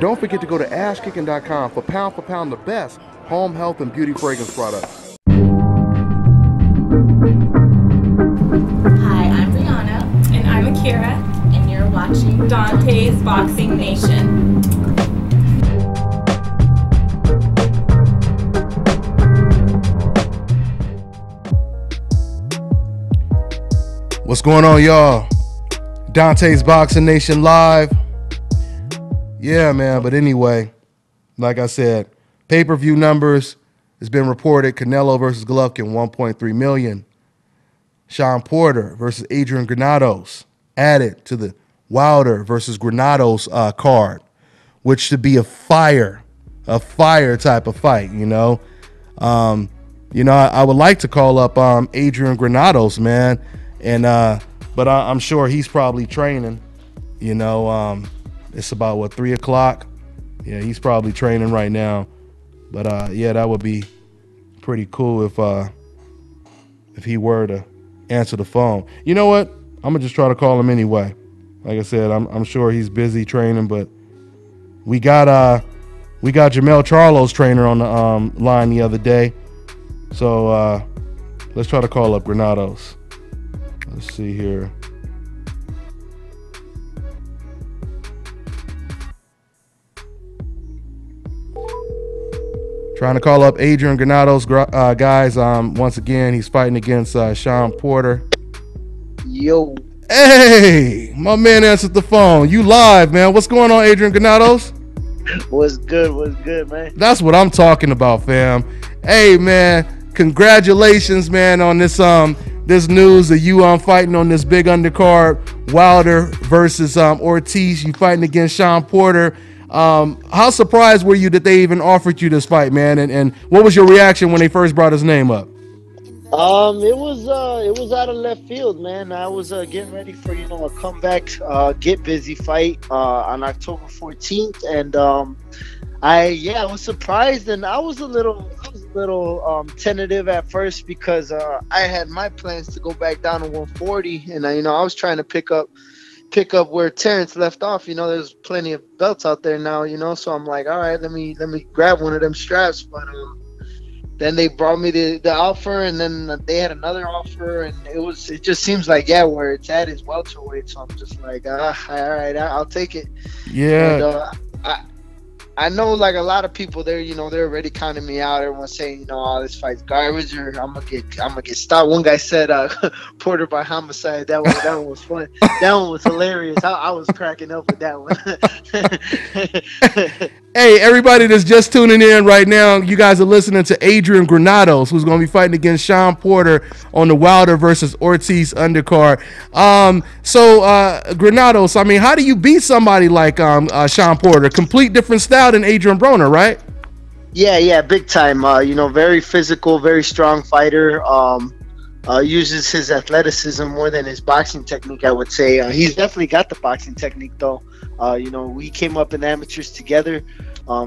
Don't forget to go to ashkicking.com for pound the best home health and beauty fragrance products. Hi, I'm Brianna. And I'm Akira. And you're watching DONTAE'S Boxing Nation. What's going on, y'all? DONTAE'S Boxing Nation live. Yeah, man, but anyway, like I said, pay-per-view numbers has been reported. Canelo versus Golovkin, 1.3 million. Shawn Porter versus Adrian Granados added to the Wilder versus Granados card, which should be a fire type of fight, you know. I would like to call up Adrian Granados, man, and but I'm sure he's probably training. You know, it's about what, 3 o'clock. Yeah, he's probably training right now. But yeah, that would be pretty cool if he were to answer the phone. You know what? I'm gonna just try to call him anyway. Like I said, I'm sure he's busy training, but we got Jamel Charlo's trainer on the line the other day. So let's try to call up Granados. Let's see here. Trying to call up Adrian Granados, guys. Once again, he's fighting against Shawn Porter. Yo. Hey, my man answered the phone. You live, man. What's going on, Adrian Granados? What's good, man? That's what I'm talking about, fam. Hey, man, congratulations, man, on this this news of you fighting on this big undercard, Wilder versus Ortiz. You fighting against Shawn Porter. How surprised were you that they even offered you this fight, man? And what was your reaction when they first brought his name up? It was out of left field, man. I was getting ready for a comeback, get busy fight on October 14th, and I was surprised, and I was a little tentative at first because I had my plans to go back down to 140, and I was trying to pick up where Terrence left off. There's plenty of belts out there now, so I'm like, all right, let me grab one of them straps. But then they brought me the offer, and then they had another offer, and it just seems like, where it's at is welterweight. So I'm just like, all right, I'll take it. Yeah. And, I know, like, a lot of people there, they're already counting me out. Everyone's saying, oh, this fight's garbage, or I'm gonna get stopped. One guy said, Porter by homicide. That one was fun. That one was hilarious. I was cracking up with that one. Hey, everybody that's just tuning in right now, you guys are listening to Adrian Granados, who's going to be fighting against Shawn Porter on the Wilder versus Ortiz undercard. Granados, I mean, how do you beat somebody like Shawn Porter? Complete different style than Adrian Broner, right? Yeah, big time. Very physical, very strong fighter. Uses his athleticism more than his boxing technique, I would say. He's definitely got the boxing technique, though. We came up in amateurs together.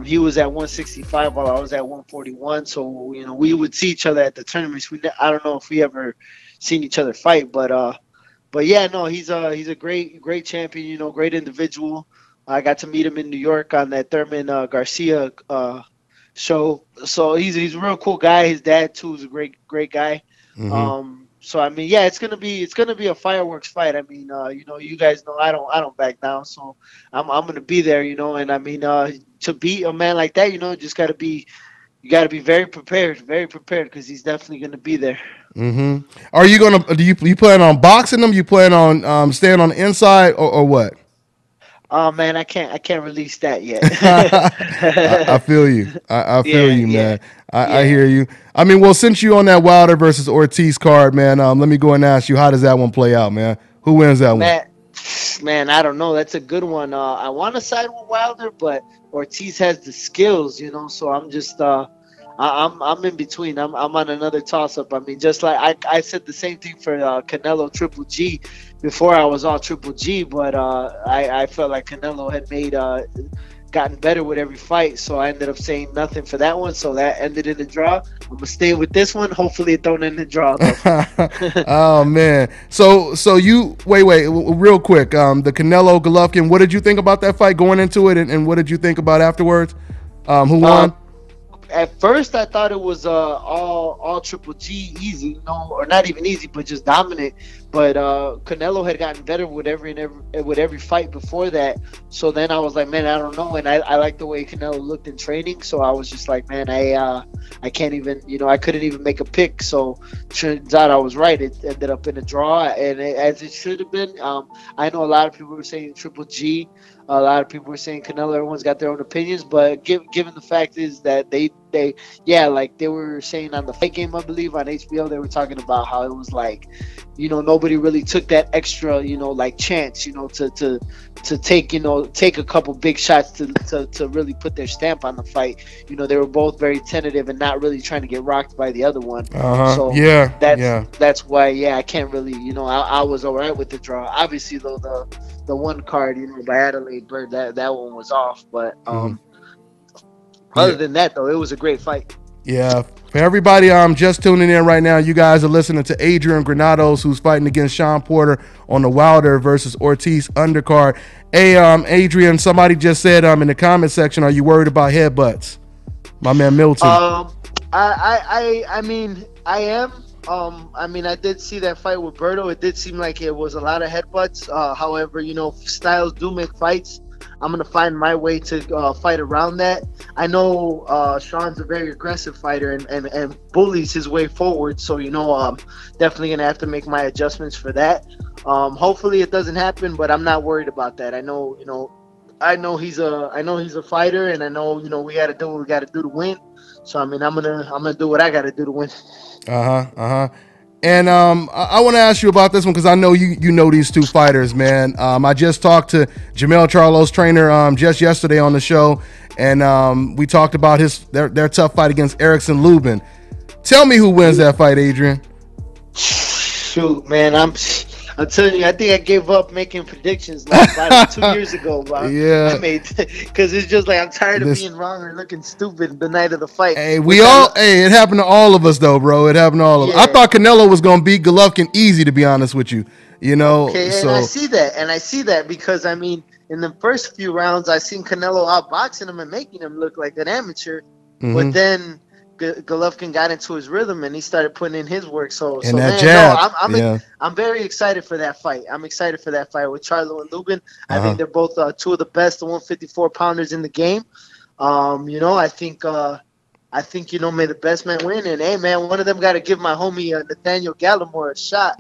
He was at 165 while I was at 141. So, we would see each other at the tournaments. I don't know if we ever seen each other fight, but yeah, no, he's a great champion. Great individual. I got to meet him in New York on that Thurman Garcia show. So he's a real cool guy. His dad too is a great guy. Mm-hmm. So I mean, yeah, it's gonna be a fireworks fight. I mean, you guys know I don't back down, so I'm gonna be there, and I mean, to beat a man like that, you gotta be very prepared, because he's definitely gonna be there. Mm-hmm. Are you do you plan on boxing them? You plan on staying on the inside or what? Oh man, I can't release that yet. I feel you. I feel you, man. I hear you. I mean, well, since you on that Wilder versus Ortiz card, man, let me go and ask you, how does that one play out, man? Who wins that one? Man, I don't know. That's a good one. I want to side with Wilder, but Ortiz has the skills, so I'm just I'm in between. I'm on another toss-up. I mean, just like I said the same thing for Canelo Triple G before I was all Triple G, but I felt like Canelo had made gotten better with every fight. So I ended up saying nothing for that one. So that ended in a draw. I'm gonna stay with this one. Hopefully it don't end in a draw though. Oh man. So you wait, real quick. The Canelo Golovkin. What did you think about that fight going into it, and what did you think about afterwards? Who won? At first, I thought it was all Triple G easy, you know, or not even easy, but just dominant. But Canelo had gotten better with every fight before that. So then I was like, man, I don't know. And I like the way Canelo looked in training. So I was just like, man, I can't even, you know, I couldn't even make a pick. So turns out I was right. It ended up in a draw, and as it should have been. I know a lot of people were saying Triple G. A lot of people were saying Canelo. Everyone's got their own opinions, but given the fact is that they like they were saying on the Fight Game, I believe on HBO, they were talking about how it was like, you know, nobody really took that extra, you know, like chance, you know, to take, you know, take a couple big shots to really put their stamp on the fight. You know, they were both very tentative and not really trying to get rocked by the other one. So that's why, I can't really, you know, I was all right with the draw. Obviously, though, the one card, you know, by Adelaide Bird, that one was off. But other than that, though, it was a great fight. Yeah. For everybody just tuning in right now, you guys are listening to Adrian Granados, who's fighting against Shawn Porter on the Wilder versus Ortiz undercard. Hey, Adrian, somebody just said in the comment section, are you worried about headbutts? My man Milton. I mean, I am. I mean, I did see that fight with Berto. It did seem like it was a lot of headbutts. However, you know, styles do make fights. I'm going to find my way to fight around that. I know Shawn's a very aggressive fighter and bullies his way forward. So, you know, definitely going to have to make my adjustments for that. Hopefully it doesn't happen, but I'm not worried about that. I know he's a fighter, and I know, you know, we got to do what we got to do to win. So, I mean, I'm gonna do what I got to do to win. And I want to ask you about this one because I know you know these two fighters, man. I just talked to Jamel Charlo's trainer just yesterday on the show, and we talked about their tough fight against Erickson Lubin. Tell me who wins that fight, Adrian. Shoot, man, I'm telling you, I think I gave up making predictions like 2 years ago. Bro. Yeah. I made, because it's just like I'm tired of being wrong or looking stupid the night of the fight. Hey, it happened to all of us though, bro. It happened to all of us. I thought Canelo was gonna beat Golovkin easy, to be honest with you. You know. Okay, and I see that because I mean, in the first few rounds, I seen Canelo outboxing him and making him look like an amateur, but then Golovkin got into his rhythm and he started putting in his work. I'm very excited for that fight. I'm excited for that fight with Charlo and Lubin. I think they're both two of the best 154 pounders in the game. You know, I think you know, may the best man win. And hey, man, one of them got to give my homie Nathaniel Gallimore a shot.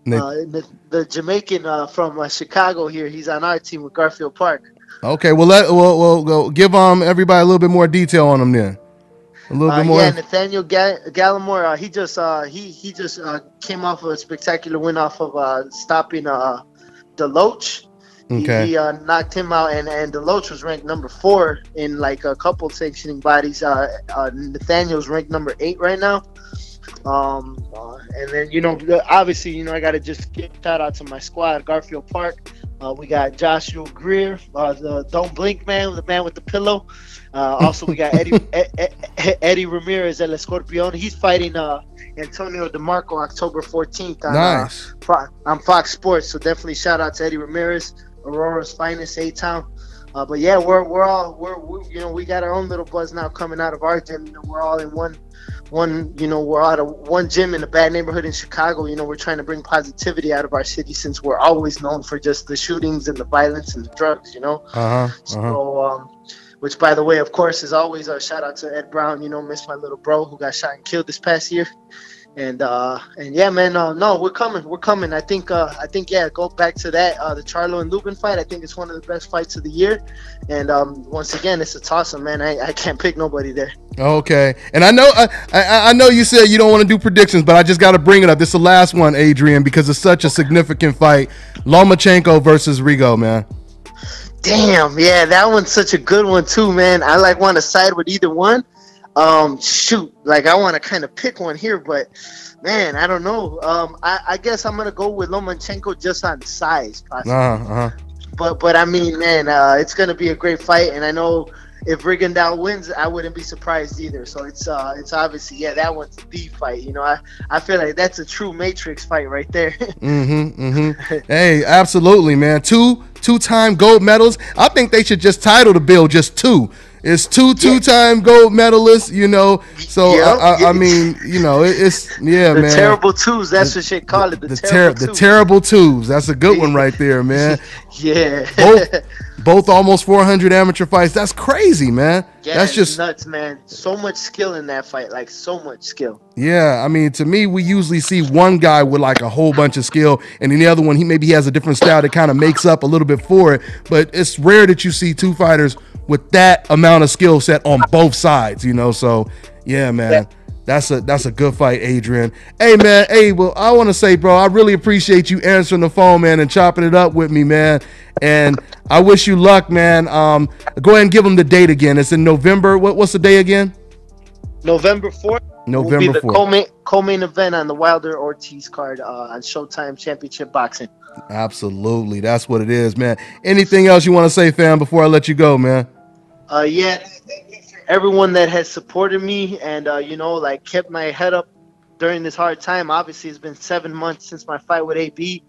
The Jamaican from Chicago here. He's on our team with Garfield Park. Okay, we'll go give everybody a little bit more detail on him then. A little bit more. Yeah, Nathaniel Gallimore. He just came off of a spectacular win off of stopping Deloach. Okay. He knocked him out, and Deloach was ranked number 4 in like a couple sanctioning bodies. Nathaniel's ranked number 8 right now. And then, you know, obviously, you know, I got to just give a shout out to my squad, Garfield Park. We got Joshua Greer, the Don't Blink man, the man with the pillow. Also, we got Eddie Ramirez, El Escorpión. He's fighting Antonio DeMarco October 14th on Fox Sports. So definitely shout out to Eddie Ramirez, Aurora's finest, A-Town. But yeah, we're you know, we got our own little buzz now coming out of our gym. You know, we're all in one, you know, we're out of one gym in a bad neighborhood in Chicago. You know, we're trying to bring positivity out of our city since we're always known for just the shootings and the violence and the drugs, you know. So, which, by the way, of course, is always a shout out to Ed Brown. You know, miss my little bro who got shot and killed this past year. And yeah, man, no, we're coming. I think, yeah, go back to that, the Charlo and Lubin fight. I think it's one of the best fights of the year. And once again, it's a toss-up, man. I can't pick nobody there. Okay. And I know you said you don't want to do predictions, but I just got to bring it up. This is the last one, Adrian, because it's such a significant fight. Lomachenko versus Rigo, man. Damn, yeah, that one's such a good one too, man. I want to side with either one. Shoot, like I want to kind of pick one here, but man, I don't know. I guess I'm gonna go with Lomachenko just on size, possibly. but I mean, man, it's gonna be a great fight, and I know if Rigondeaux wins, I wouldn't be surprised either. So it's obviously, yeah, that one's the fight. You know, I feel like that's a true Matrix fight right there. Hey, absolutely, man. Two-time gold medals. I think they should just title the bill just two. It's two-time gold medalists, you know. So I mean, you know, it's the man. Terrible twos. That's what they call it. The terrible twos. That's a good one right there, man. Yeah. Both almost 400 amateur fights. That's crazy, man. Yeah, that's just nuts, man. So much skill in that fight, like so much skill. Yeah, I mean, to me, we usually see one guy with like a whole bunch of skill, and then the other one, he has a different style that kind of makes up a little bit for it. But it's rare that you see two fighters with that amount of skill set on both sides, you know. So yeah, man. Yeah. That's a good fight, Adrian. Hey, man. Hey, well, I want to say, bro, I really appreciate you answering the phone, man, and chopping it up with me, man. And I wish you luck, man. Go ahead and give them the date again. It's in November. What's the day again? November 4th. November will be the 4th. Co-main event on the Wilder Ortiz card on Showtime Championship Boxing. Absolutely. That's what it is, man. Anything else you want to say, fam, before I let you go, man? Yeah. Thank you for everyone that has supported me and, you know, like kept my head up during this hard time. Obviously, it's been 7 months since my fight with AB.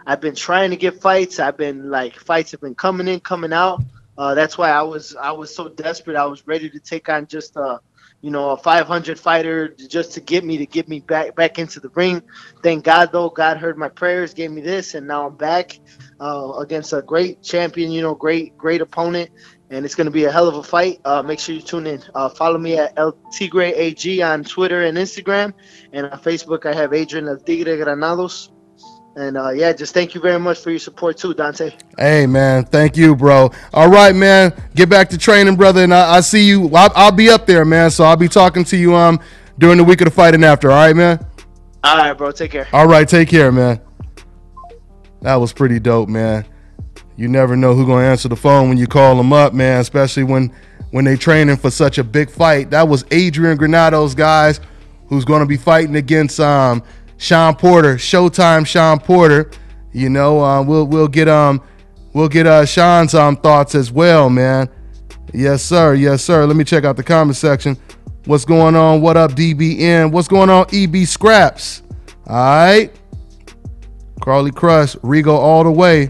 I've been trying to get fights. Fights have been coming in, coming out. That's why I was so desperate. I was ready to take on just a 500 fighter just to get me back into the ring. Thank God, though. God heard my prayers, gave me this, and now I'm back against a great champion, great opponent, and it's going to be a hell of a fight. Make sure you tune in. Follow me at El Tigre AG on Twitter and Instagram, and on Facebook I have Adrian El Tigre Granados. And just thank you very much for your support too, Dante. Hey, man, thank you, bro. All right, man, get back to training, brother, and I see you. I'll be up there, man, so I'll be talking to you during the week of the fight and after. All right, man? All right, bro, take care. All right, take care, man. That was pretty dope, man. You never know who's going to answer the phone when you call them up, man, especially when they training for such a big fight. That was Adrian Granados, guys, who's going to be fighting against Shawn Porter, Showtime Shawn Porter. You know, we'll get Shawn's thoughts as well, man. Yes, sir. Let me check out the comment section. What's going on? What up, DBN? What's going on, EB Scraps? All right. Carly Crush, Rigo all the way.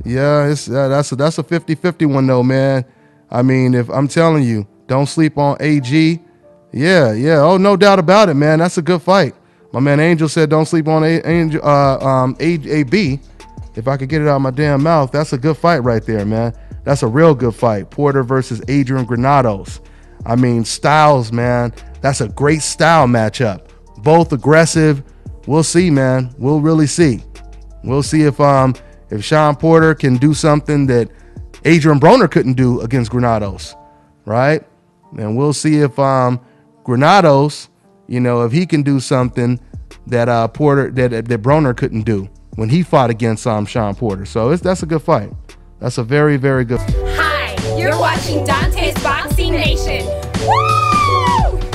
Yeah, that's a 50-50 one though, man. I mean, if I'm telling you, don't sleep on AG. Yeah. Oh, no doubt about it, man. That's a good fight. My man Angel said, "Don't sleep on AB." If I could get it out of my damn mouth, that's a good fight right there, man. That's a real good fight. Porter versus Adrian Granados. I mean, styles, man. That's a great style matchup. Both aggressive. We'll see, man. We'll really see. We'll see if Shawn Porter can do something that Adrian Broner couldn't do against Granados, right? And we'll see if Granados, if he can do something that that Broner couldn't do when he fought against Shawn Porter. So that's a good fight. That's a very, very good. Hi, you're watching Dante's Boxing Nation. Woo!